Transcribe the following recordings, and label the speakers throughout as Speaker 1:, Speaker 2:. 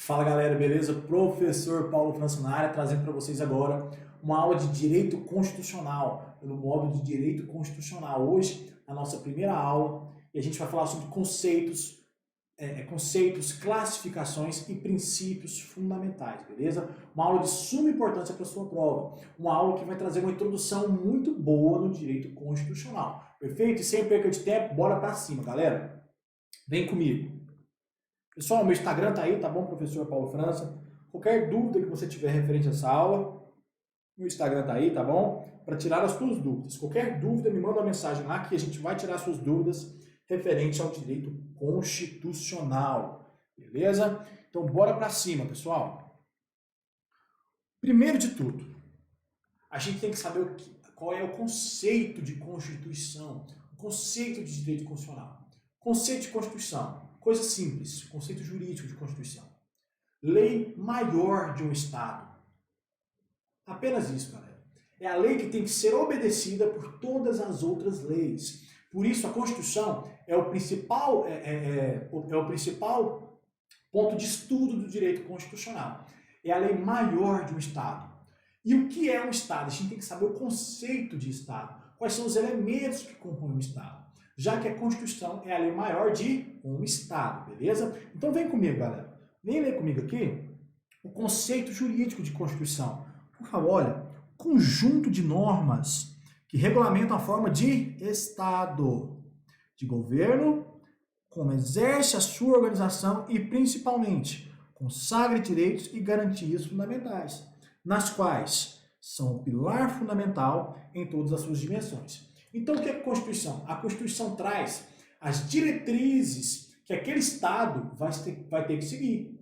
Speaker 1: Fala galera, beleza? Professor Paulo França na área, trazendo para vocês agora uma aula de Direito Constitucional, no módulo de Direito Constitucional. Hoje, a nossa primeira aula, e a gente vai falar sobre conceitos, classificações e princípios fundamentais, beleza? Uma aula de suma importância para a sua prova. Uma aula que vai trazer uma introdução muito boa no Direito Constitucional, perfeito? E sem perca de tempo, bora para cima, galera. Vem comigo. Pessoal, meu Instagram tá aí, tá bom, professor Paulo França? Qualquer dúvida que você tiver referente a essa aula, meu Instagram tá aí, tá bom? Para tirar as suas dúvidas. Qualquer dúvida, me manda uma mensagem lá que a gente vai tirar suas dúvidas referente ao direito constitucional, beleza? Então, bora para cima, pessoal. Primeiro de tudo, a gente tem que saber qual é o conceito de Constituição, o conceito de direito constitucional. Conceito de Constituição. Coisa simples, conceito jurídico de Constituição. Lei maior de um Estado. Apenas isso, galera. É a lei que tem que ser obedecida por todas as outras leis. Por isso, a Constituição é o principal ponto de estudo do direito constitucional. É a lei maior de um Estado. E o que é um Estado? A gente tem que saber o conceito de Estado. Quais são os elementos que compõem um Estado. Já que a Constituição é a lei maior de um Estado, beleza? Então vem comigo, galera. Vem ler comigo aqui o conceito jurídico de Constituição. Por favor, olha, conjunto de normas que regulamentam a forma de Estado, de governo, como exerce a sua organização e, principalmente, consagra direitos e garantias fundamentais, nas quais são o pilar fundamental em todas as suas dimensões. Então, o que é a Constituição? A Constituição traz as diretrizes que aquele Estado vai ter que seguir.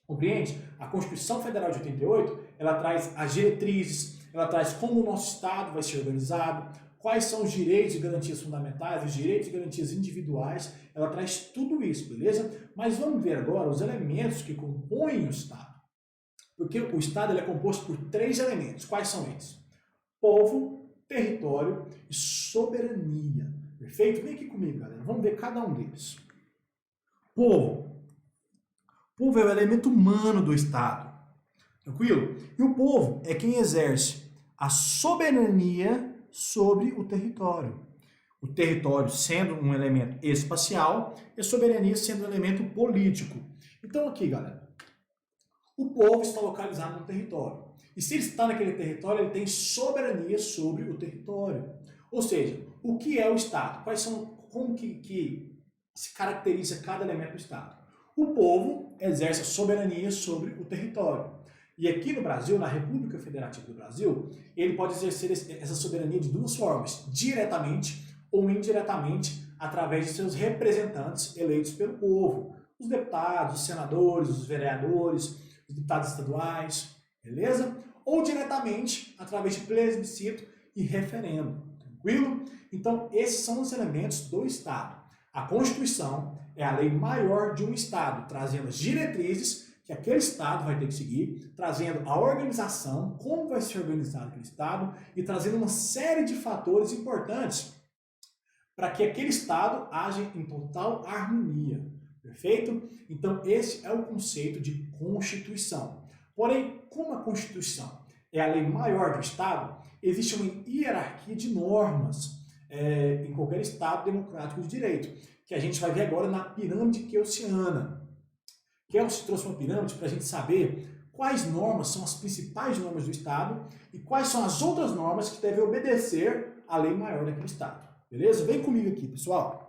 Speaker 1: Compreende? A Constituição Federal de 88, ela traz as diretrizes, ela traz como o nosso Estado vai ser organizado, quais são os direitos e garantias fundamentais, os direitos e garantias individuais, ela traz tudo isso, beleza? Mas vamos ver agora os elementos que compõem o Estado. Porque o Estado ele é composto por 3 elementos. Quais são eles? Povo, território e soberania. Perfeito? Vem aqui comigo, galera. Vamos ver cada um deles. Povo. Povo é o elemento humano do Estado. Tranquilo? E o povo é quem exerce a soberania sobre o território. O território sendo um elemento espacial e a soberania sendo um elemento político. Então aqui, galera, o povo está localizado no território. E se ele está naquele território, ele tem soberania sobre o território. Ou seja, o que é o Estado? Como que se caracteriza cada elemento do Estado? O povo exerce a soberania sobre o território. E aqui no Brasil, na República Federativa do Brasil, ele pode exercer essa soberania de 2 formas, diretamente ou indiretamente, através de seus representantes eleitos pelo povo. Os deputados, os senadores, os vereadores, os deputados estaduais, beleza? Ou diretamente através de plebiscito e referendo, tranquilo? Então, esses são os elementos do Estado. A Constituição é a lei maior de um Estado, trazendo as diretrizes que aquele Estado vai ter que seguir, trazendo a organização, como vai ser organizado aquele Estado, e trazendo uma série de fatores importantes para que aquele Estado age em total harmonia. Perfeito? Então, esse é o conceito de Constituição. Porém, como a Constituição é a lei maior do Estado, existe uma hierarquia de normas em qualquer Estado democrático de direito, que a gente vai ver agora na pirâmide keyosiana. Kelsen trouxe uma pirâmide para a gente saber quais normas são as principais normas do Estado e quais são as outras normas que devem obedecer à lei maior daquele Estado. Beleza? Vem comigo aqui, pessoal.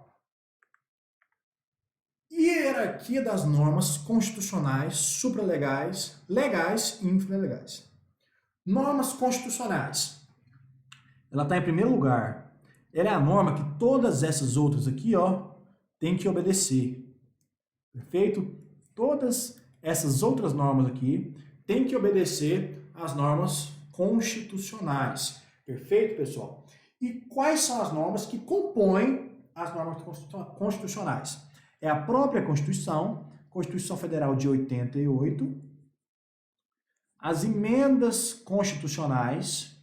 Speaker 1: Hierarquia das normas constitucionais, supralegais, legais e infralegais. Normas constitucionais. Ela está em primeiro lugar. Ela é a norma que todas essas outras aqui, ó, tem que obedecer. Perfeito? Todas essas outras normas aqui têm que obedecer às normas constitucionais. Perfeito, pessoal? E quais são as normas que compõem as normas constitucionais? É a própria Constituição, Constituição Federal de 88, as emendas constitucionais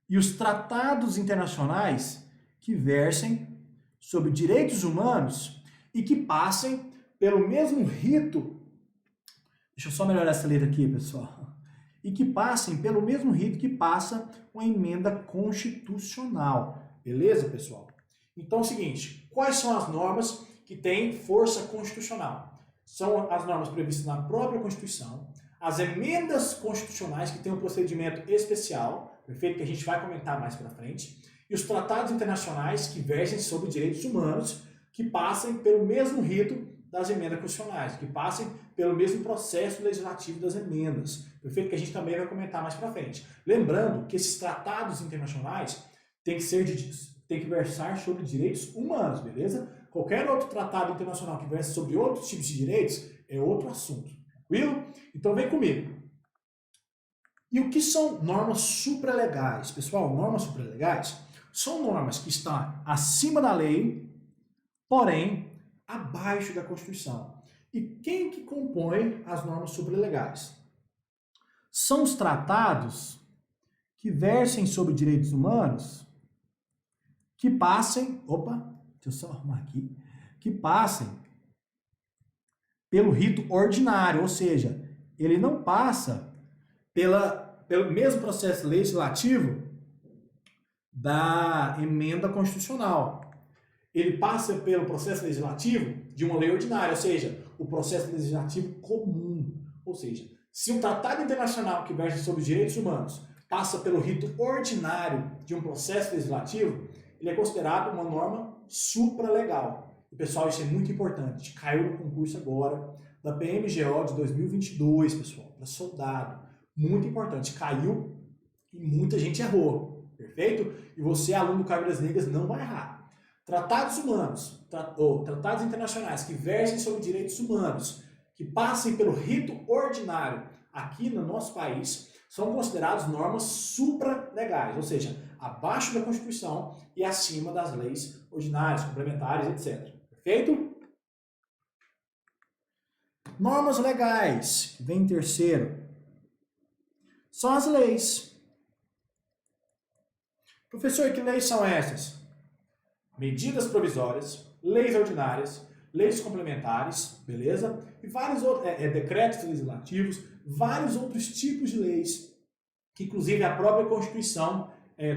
Speaker 1: e os tratados internacionais que versem sobre direitos humanos e que passem pelo mesmo rito deixa eu só melhorar essa letra aqui, pessoal, e que passem pelo mesmo rito que passa uma emenda constitucional. Beleza, pessoal? Então é o seguinte, quais são as normas que têm força constitucional? São as normas previstas na própria Constituição, as emendas constitucionais que têm um procedimento especial, perfeito? Que a gente vai comentar mais para frente, e os tratados internacionais que versem sobre direitos humanos, que passem pelo mesmo rito das emendas constitucionais, que passem pelo mesmo processo legislativo das emendas, perfeito? Que a gente também vai comentar mais para frente. Lembrando que esses tratados internacionais têm que versar sobre direitos humanos, beleza? Qualquer outro tratado internacional que verse sobre outros tipos de direitos é outro assunto, tranquilo? Então vem comigo. E o que são normas supralegais? Pessoal, normas supralegais são normas que estão acima da lei, porém abaixo da Constituição. E quem que compõe as normas supralegais? São os tratados que versem sobre direitos humanos que passem, deixa eu só arrumar aqui, que passem pelo rito ordinário, ou seja, ele não passa pelo mesmo processo legislativo da emenda constitucional. Ele passa pelo processo legislativo de uma lei ordinária, ou seja, o processo legislativo comum. Ou seja, se um tratado internacional que versa sobre os direitos humanos passa pelo rito ordinário de um processo legislativo, ele é considerado uma norma supralegal. E, pessoal, isso é muito importante. Caiu no concurso agora da PMGO de 2022, pessoal, para soldado. Muito importante. Caiu e muita gente errou. Perfeito? E você, aluno do Cabo das Negras, não vai errar. Tratados humanos, tratados internacionais que versem sobre direitos humanos, que passem pelo rito ordinário aqui no nosso país, são considerados normas supralegais, ou seja, abaixo da Constituição e acima das leis ordinárias, complementares, etc. Perfeito? Normas legais, vem em terceiro, são as leis. Professor, que leis são essas? Medidas provisórias, leis ordinárias, leis complementares, beleza? E vários outros, decretos legislativos, vários outros tipos de leis, que inclusive a própria Constituição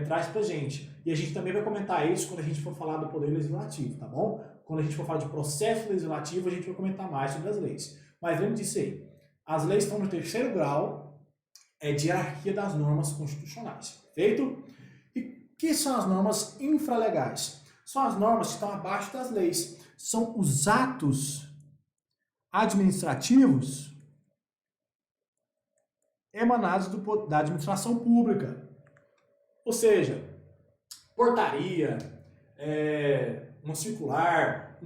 Speaker 1: traz pra gente. E a gente também vai comentar isso quando a gente for falar do poder legislativo, tá bom? Quando a gente for falar de processo legislativo, a gente vai comentar mais sobre as leis. Mas lembre disso aí, as leis estão no terceiro grau de hierarquia das normas constitucionais, perfeito? E o que são as normas infralegais? São as normas que estão abaixo das leis. São os atos administrativos emanados da administração pública. Ou seja, portaria, uma circular,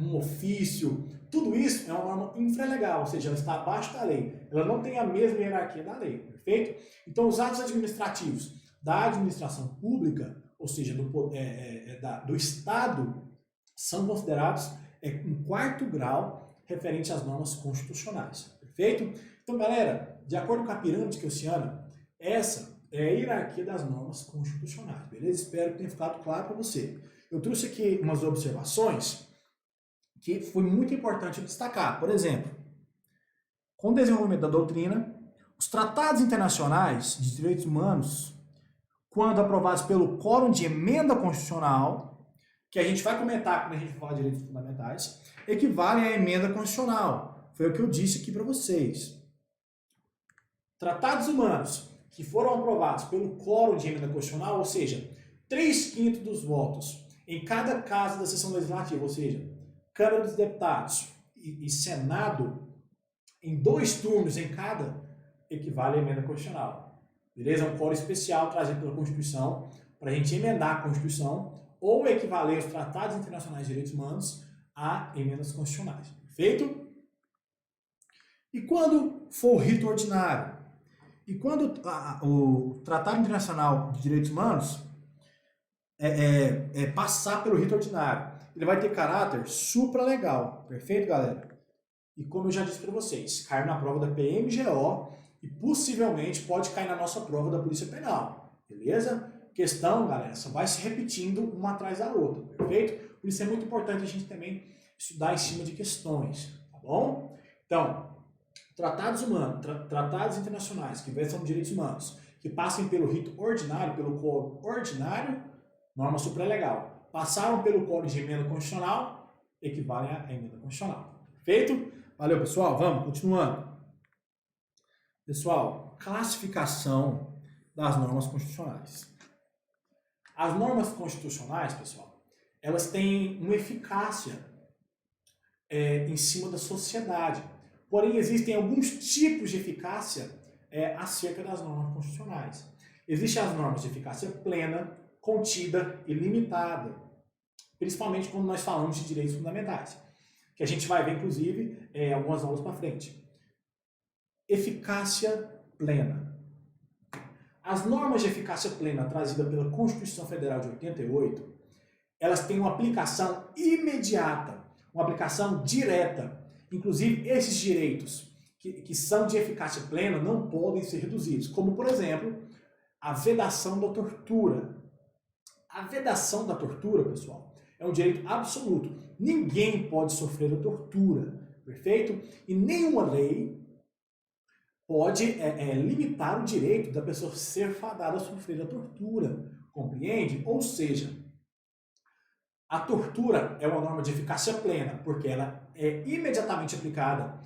Speaker 1: um ofício, tudo isso é uma norma infralegal, ou seja, ela está abaixo da lei. Ela não tem a mesma hierarquia da lei, perfeito? Então, os atos administrativos da administração pública, ou seja, do Estado, são considerados em quarto grau referente às normas constitucionais, perfeito? Então, galera, de acordo com a pirâmide keyosiana, essa é a hierarquia das normas constitucionais, beleza? Espero que tenha ficado claro para você. Eu trouxe aqui umas observações que foi muito importante destacar. Por exemplo, com o desenvolvimento da doutrina, os tratados internacionais de direitos humanos, quando aprovados pelo quórum de emenda constitucional, que a gente vai comentar quando a gente falar de direitos fundamentais, equivalem à emenda constitucional. Foi o que eu disse aqui para vocês. Tratados humanos que foram aprovados pelo quórum de emenda constitucional, ou seja, 3/5 dos votos em cada casa da sessão legislativa, ou seja, Câmara dos Deputados e Senado, em 2 turnos em cada, equivale à emenda constitucional. Beleza? É um quórum especial trazido pela Constituição para a gente emendar a Constituição ou equivaler os tratados internacionais de direitos humanos a emendas constitucionais. Perfeito? E quando for o rito ordinário? E quando o Tratado Internacional de Direitos Humanos passar pelo rito ordinário, ele vai ter caráter supralegal. Perfeito, galera? E como eu já disse para vocês, cai na prova da PMGO e possivelmente pode cair na nossa prova da Polícia Penal. Beleza? Questão, galera, só vai se repetindo uma atrás da outra. Perfeito? Por isso é muito importante a gente também estudar em cima de questões. Tá bom? Então, tratados internacionais que versam direitos humanos, que passem pelo rito ordinário, pelo Código Ordinário, norma supralegal, passaram pelo Código de Emenda Constitucional, equivalem à emenda constitucional. Perfeito? Valeu, pessoal. Vamos, continuando. Pessoal, classificação das normas constitucionais. As normas constitucionais, pessoal, elas têm uma eficácia em cima da sociedade. Porém, existem alguns tipos de eficácia acerca das normas constitucionais. Existem as normas de eficácia plena, contida e limitada, principalmente quando nós falamos de direitos fundamentais, que a gente vai ver, inclusive, algumas aulas para frente. Eficácia plena. As normas de eficácia plena trazidas pela Constituição Federal de 88, elas têm uma aplicação imediata, uma aplicação direta. Inclusive, esses direitos que são de eficácia plena não podem ser reduzidos, como, por exemplo, a vedação da tortura. A vedação da tortura, pessoal, é um direito absoluto. Ninguém pode sofrer a tortura, perfeito? E nenhuma lei pode limitar o direito da pessoa ser fadada a sofrer a tortura, compreende? Ou seja, a tortura é uma norma de eficácia plena, porque ela é imediatamente aplicada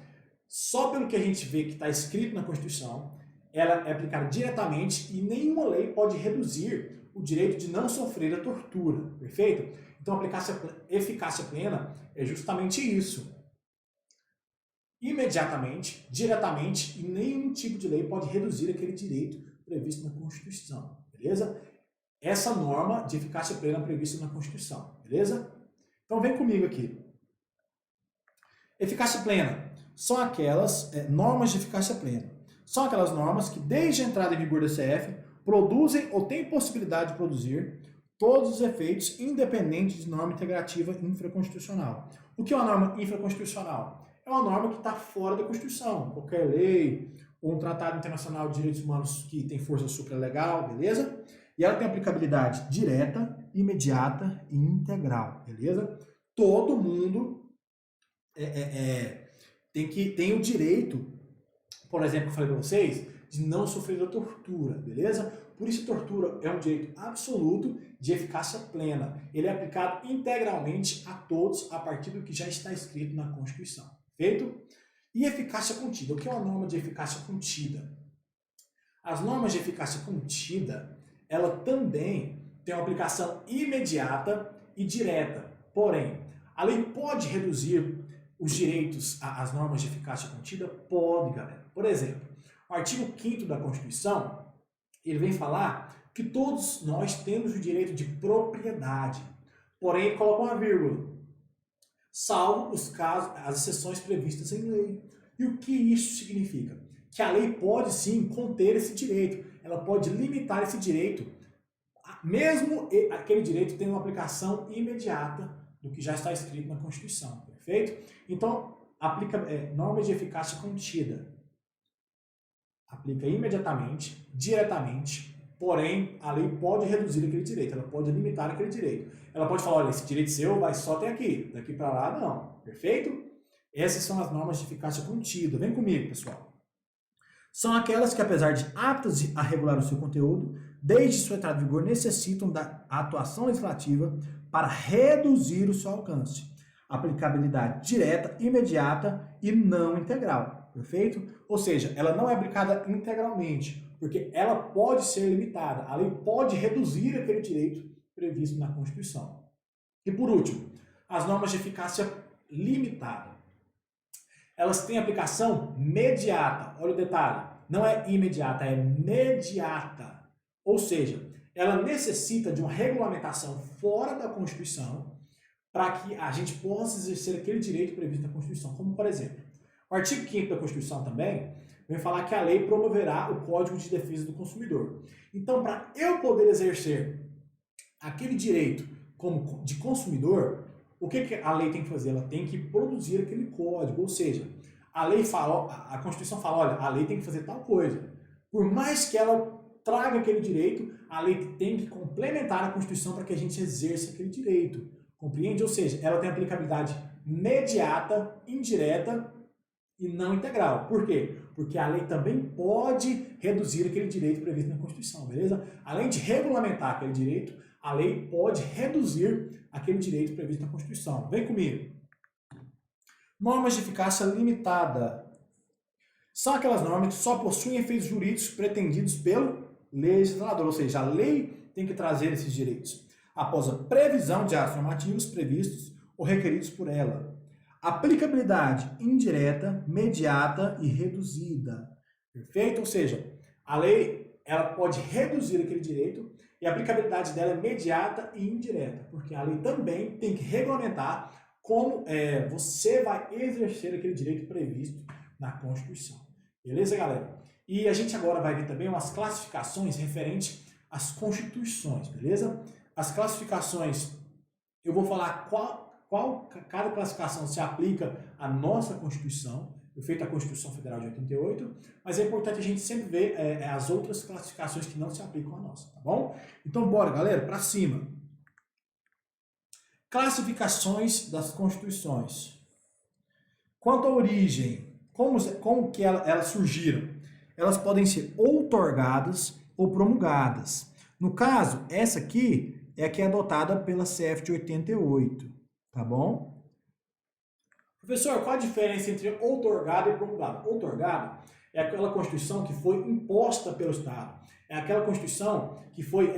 Speaker 1: só pelo que a gente vê que está escrito na Constituição, ela é aplicada diretamente e nenhuma lei pode reduzir o direito de não sofrer a tortura, perfeito? Então, a eficácia plena é justamente isso. Imediatamente, diretamente, e nenhum tipo de lei pode reduzir aquele direito previsto na Constituição, beleza? Essa norma de eficácia plena prevista na Constituição, beleza? Então vem comigo aqui. Eficácia plena são aquelas normas de eficácia plena. São aquelas normas que, desde a entrada em vigor da CF, produzem ou têm possibilidade de produzir todos os efeitos independentes de norma integrativa infraconstitucional. O que é uma norma infraconstitucional? É uma norma que está fora da Constituição. Qualquer lei ou um tratado internacional de direitos humanos que tem força supralegal, beleza? E ela tem aplicabilidade direta, imediata e integral, beleza? Todo mundo tem o direito, por exemplo, que eu falei para vocês, de não sofrer a tortura, beleza? Por isso, a tortura é um direito absoluto de eficácia plena. Ele é aplicado integralmente a todos a partir do que já está escrito na Constituição. Feito? E eficácia contida. O que é uma norma de eficácia contida? As normas de eficácia contida, ela também tem uma aplicação imediata e direta. Porém, a lei pode reduzir os direitos às normas de eficácia contida? Pode, galera. Por exemplo, o artigo 5º da Constituição, ele vem falar que todos nós temos o direito de propriedade. Porém, ele coloca uma vírgula. Salvo os casos, as exceções previstas em lei. E o que isso significa? Que a lei pode sim conter esse direito, ela pode limitar esse direito, mesmo aquele direito tenha uma aplicação imediata do que já está escrito na Constituição, perfeito? Então, aplica norma de eficácia contida. Aplica imediatamente, diretamente, porém, a lei pode reduzir aquele direito, ela pode limitar aquele direito. Ela pode falar, olha, esse direito seu vai só até aqui, daqui para lá não, perfeito? Essas são as normas de eficácia contida. Vem comigo, pessoal. São aquelas que, apesar de aptas a regular o seu conteúdo, desde sua entrada em vigor, necessitam da atuação legislativa para reduzir o seu alcance. Aplicabilidade direta, imediata e não integral, perfeito? Ou seja, ela não é aplicada integralmente, porque ela pode ser limitada. A lei pode reduzir aquele direito previsto na Constituição. E por último, as normas de eficácia limitada. Elas têm aplicação mediata. Olha o detalhe. Não é imediata, é mediata. Ou seja, ela necessita de uma regulamentação fora da Constituição para que a gente possa exercer aquele direito previsto na Constituição. Como, por exemplo, o artigo 5º da Constituição também vem falar que a lei promoverá o Código de Defesa do Consumidor. Então, para eu poder exercer aquele direito como de consumidor, o que a lei tem que fazer? Ela tem que produzir aquele código, ou seja, a lei fala, a Constituição fala, olha, a lei tem que fazer tal coisa. Por mais que ela traga aquele direito, a lei tem que complementar a Constituição para que a gente exerça aquele direito. Compreende? Ou seja, ela tem aplicabilidade mediata, indireta e não integral. Por quê? Porque a lei também pode reduzir aquele direito previsto na Constituição, beleza? Além de regulamentar aquele direito, a lei pode reduzir aquele direito previsto na Constituição. Vem comigo. Normas de eficácia limitada. São aquelas normas que só possuem efeitos jurídicos pretendidos pelo legislador, ou seja, a lei tem que trazer esses direitos, após a previsão de atos normativos previstos ou requeridos por ela. Aplicabilidade indireta, mediata e reduzida. Perfeito? Ou seja, a lei ela pode reduzir aquele direito e a aplicabilidade dela é imediata e indireta, porque a lei também tem que regulamentar como você vai exercer aquele direito previsto na Constituição. Beleza, galera? E a gente agora vai ver também umas classificações referentes às constituições, beleza? As classificações, eu vou falar cada classificação se aplica à nossa Constituição, foi feita a Constituição Federal de 88, mas é importante a gente sempre ver as outras classificações que não se aplicam à nossa, tá bom? Então, bora, galera, para cima. Classificações das Constituições. Quanto à origem, como que elas surgiram? Elas podem ser outorgadas ou promulgadas. No caso, essa aqui é a que é adotada pela CF de 88, tá bom? Professor, qual a diferença entre outorgado e promulgado? Outorgado é aquela Constituição que foi imposta pelo Estado. É aquela Constituição que foi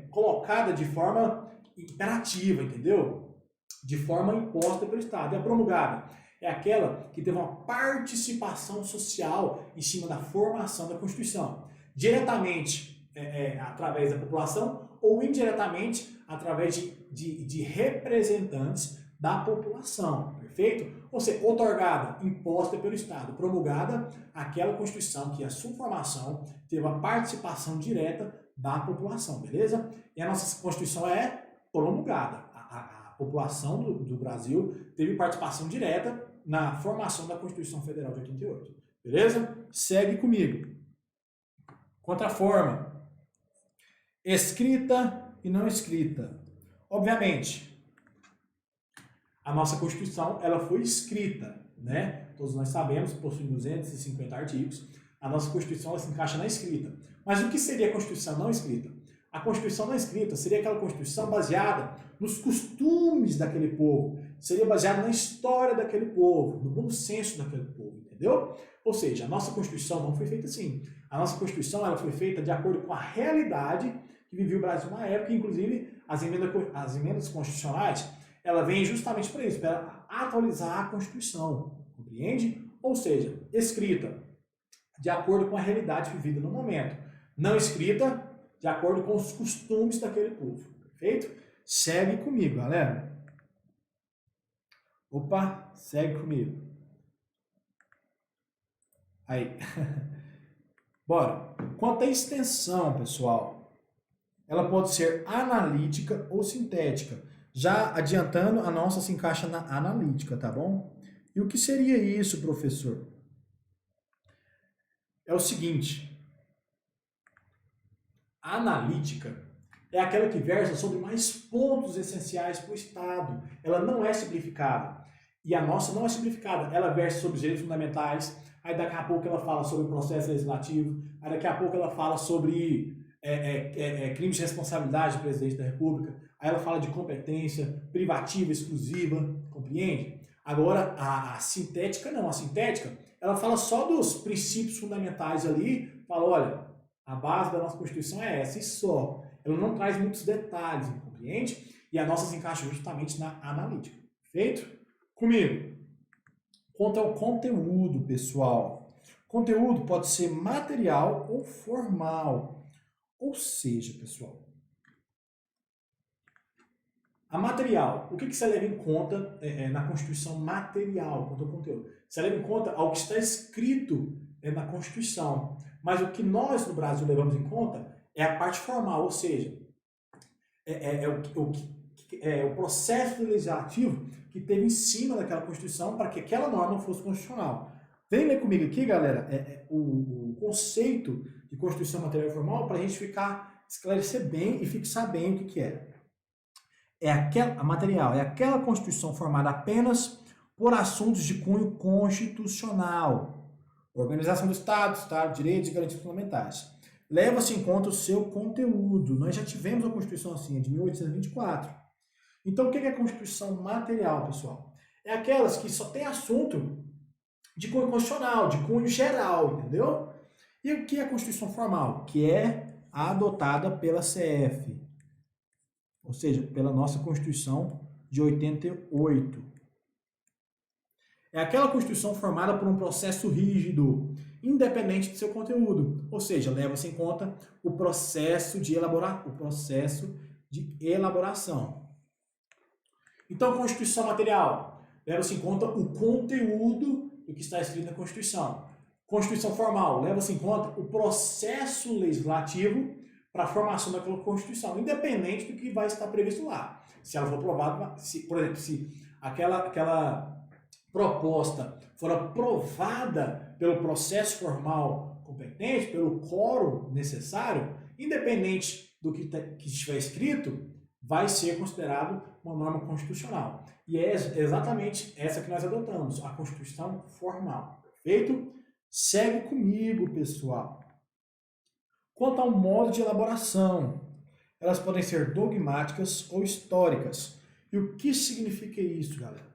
Speaker 1: colocada de forma imperativa, entendeu? De forma imposta pelo Estado. E a promulgada é aquela que teve uma participação social em cima da formação da Constituição. Diretamente através da população ou indiretamente através de representantes da população, perfeito? Ou seja, outorgada, imposta pelo Estado, promulgada, aquela Constituição que a sua formação teve a participação direta da população, beleza? E a nossa Constituição é promulgada. A população do Brasil teve participação direta na formação da Constituição Federal de 88, beleza? Segue comigo. Contraforma. Escrita e não escrita. Obviamente, a nossa Constituição ela foi escrita, né? Todos nós sabemos que possui 250 artigos. A nossa Constituição ela se encaixa na escrita. Mas o que seria a Constituição não escrita? A Constituição não escrita seria aquela Constituição baseada nos costumes daquele povo, seria baseada na história daquele povo, no bom senso daquele povo, entendeu? Ou seja, a nossa Constituição não foi feita assim. A nossa Constituição ela foi feita de acordo com a realidade que vivia o Brasil na época, inclusive as emendas constitucionais, ela vem justamente para isso, para atualizar a Constituição, compreende? Ou seja, escrita de acordo com a realidade vivida no momento, não escrita de acordo com os costumes daquele povo, perfeito? Segue comigo, galera. Opa, segue comigo. Aí. Bora. Quanto à extensão, pessoal, ela pode ser analítica ou sintética. Já adiantando, a nossa se encaixa na analítica, tá bom? E o que seria isso, professor? É o seguinte. A analítica é aquela que versa sobre mais pontos essenciais para o Estado. Ela não é simplificada. E a nossa não é simplificada. Ela versa sobre os direitos fundamentais, aí daqui a pouco ela fala sobre o processo legislativo, aí daqui a pouco ela fala sobre crimes de responsabilidade do presidente da República, aí ela fala de competência privativa, exclusiva, compreende? Agora, a sintética não. A sintética, ela fala só dos princípios fundamentais ali, fala, olha, a base da nossa Constituição é essa e só. Ela não traz muitos detalhes, compreende? E a nossa se encaixa justamente na analítica. Perfeito? Comigo. Quanto ao conteúdo, pessoal. Conteúdo pode ser material ou formal. Ou seja, pessoal, a material, o que você leva em conta na Constituição material, quanto ao conteúdo? Você leva em conta ao que está escrito na Constituição. Mas o que nós no Brasil levamos em conta é a parte formal, ou seja, o processo legislativo que teve em cima daquela Constituição para que aquela norma fosse constitucional. Vem ler comigo aqui, galera, o conceito de Constituição Material e Formal para a gente esclarecer bem e fixar bem o que é. a material é aquela Constituição formada apenas por assuntos de cunho constitucional, organização do Estado, direitos e garantias fundamentais. Leva-se em conta o seu conteúdo. Nós já tivemos a Constituição assim, é de 1824. Então, o que é a Constituição material, pessoal? É aquelas que só tem assunto de cunho constitucional, de cunho geral, entendeu? E o que é a Constituição formal? Que é adotada pela CF, ou seja, pela nossa Constituição de 88. É aquela Constituição formada por um processo rígido, independente do seu conteúdo, ou seja, leva-se em conta o processo de elaboração. Então, Constituição material, leva-se em conta o conteúdo do que está escrito na Constituição. Constituição formal, leva-se em conta o processo legislativo para a formação daquela Constituição, independente do que vai estar previsto lá. Se ela for aprovada, por exemplo, se aquela proposta for aprovada pelo processo formal competente, pelo quórum necessário, independente do que estiver escrito, vai ser considerado uma norma constitucional. E é exatamente essa que nós adotamos, a Constituição formal. Perfeito? Segue comigo, pessoal. Quanto ao modo de elaboração, elas podem ser dogmáticas ou históricas. E o que significa isso, galera?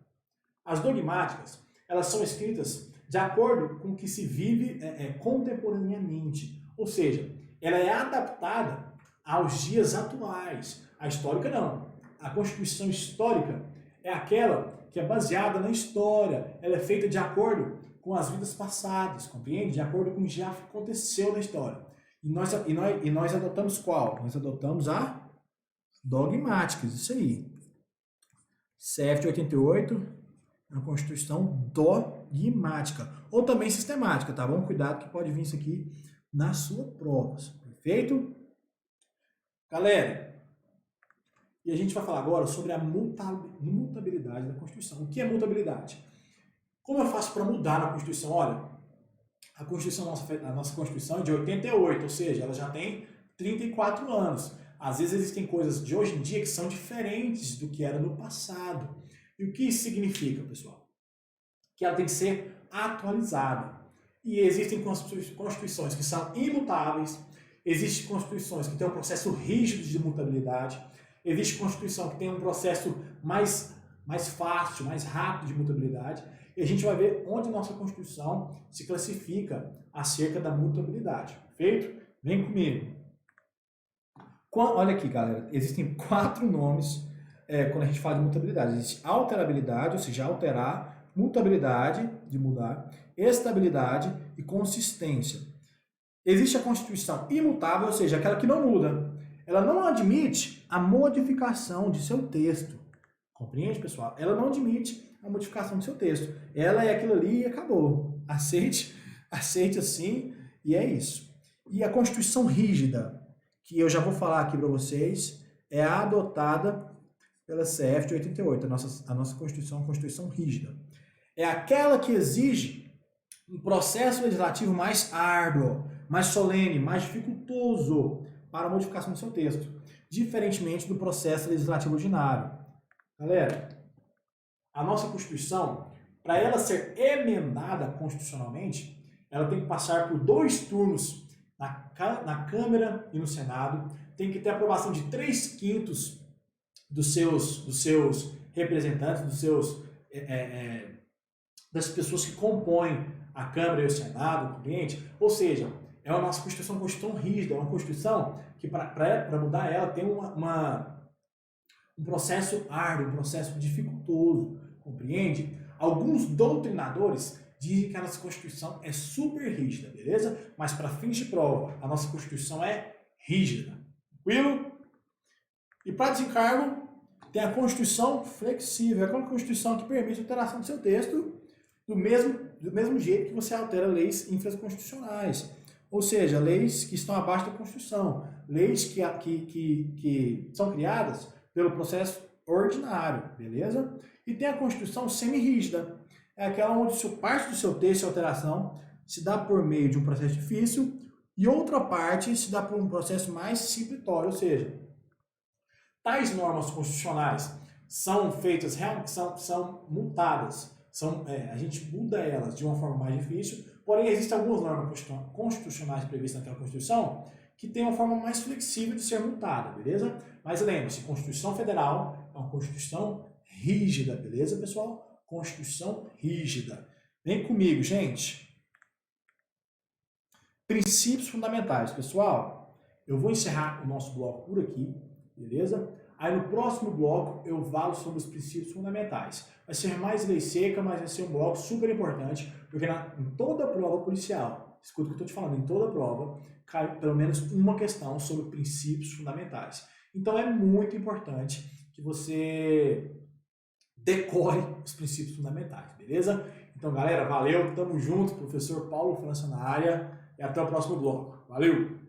Speaker 1: As dogmáticas, elas são escritas de acordo com o que se vive contemporaneamente. Ou seja, ela é adaptada aos dias atuais. A histórica não. A Constituição histórica é aquela que é baseada na história. Ela é feita de acordo com as vidas passadas, compreende? De acordo com o que já aconteceu na história. E nós adotamos qual? Nós adotamos a dogmáticas, isso aí. CF de 88, a Constituição dogmática. Ou também sistemática, tá bom? Cuidado que pode vir isso aqui na sua prova. Perfeito? Galera, e a gente vai falar agora sobre a mutabilidade da Constituição. O que é mutabilidade? Como eu faço para mudar na Constituição? Olha, a nossa Constituição é de 88, ou seja, ela já tem 34 anos. Às vezes existem coisas de hoje em dia que são diferentes do que era no passado. E o que isso significa, pessoal? Que ela tem que ser atualizada. E existem constituições que são imutáveis, existem constituições que têm um processo rígido de mutabilidade, existe constituição que tem um processo mais fácil, mais rápido de mutabilidade. E a gente vai ver onde a nossa Constituição se classifica acerca da mutabilidade. Perfeito? Vem comigo. Olha aqui, galera. Existem 4 nomes quando a gente fala de mutabilidade. Existe alterabilidade, ou seja, alterar, mutabilidade, de mudar, estabilidade e consistência. Existe a Constituição imutável, ou seja, aquela que não muda. Ela não admite a modificação de seu texto. Compreende, pessoal? Ela não admite a modificação do seu texto. Ela é aquilo ali e acabou. Aceite assim e é isso. E a Constituição rígida, que eu já vou falar aqui para vocês, é adotada pela CF de 88, a nossa Constituição é uma Constituição rígida. É aquela que exige um processo legislativo mais árduo, mais solene, mais dificultoso para a modificação do seu texto, diferentemente do processo legislativo ordinário. Galera, a nossa Constituição, para ela ser emendada constitucionalmente, ela tem que passar por 2 turnos na Câmara e no Senado, tem que ter aprovação de 3/5 dos seus representantes, das pessoas que compõem a Câmara e o Senado, compreende? Ou seja, é a nossa Constituição rígida, é uma Constituição que para mudar ela tem um processo árduo, um processo dificultoso, compreende? Alguns doutrinadores dizem que a nossa Constituição é super rígida, beleza? Mas para fins de prova, a nossa Constituição é rígida. Tranquilo? E para desencargo, tem a Constituição flexível, é aquela Constituição que permite a alteração do seu texto do mesmo jeito que você altera leis infraconstitucionais. Ou seja, leis que estão abaixo da Constituição, leis que são criadas pelo processo ordinário, beleza? E tem a Constituição semi-rígida, é aquela onde parte do seu texto e alteração se dá por meio de um processo difícil e outra parte se dá por um processo mais simplitório, ou seja, Tais normas constitucionais são feitas, são multadas, a gente muda elas de uma forma mais difícil, porém existem algumas normas constitucionais previstas naquela Constituição que tem uma forma mais flexível de ser multada, beleza? Mas lembre-se, Constituição Federal é uma Constituição rígida, beleza, pessoal? Constituição rígida. Vem comigo, gente. Princípios fundamentais, pessoal. Eu vou encerrar o nosso bloco por aqui, beleza? Aí no próximo bloco eu falo sobre os princípios fundamentais. Vai ser mais lei seca, mas vai ser um bloco super importante, porque em toda prova policial, escuta o que eu estou te falando, em toda prova, cai pelo menos uma questão sobre princípios fundamentais. Então é muito importante que você decore os princípios fundamentais, beleza? Então, galera, valeu, tamo junto, professor Paulo França na área, e até o próximo bloco. Valeu!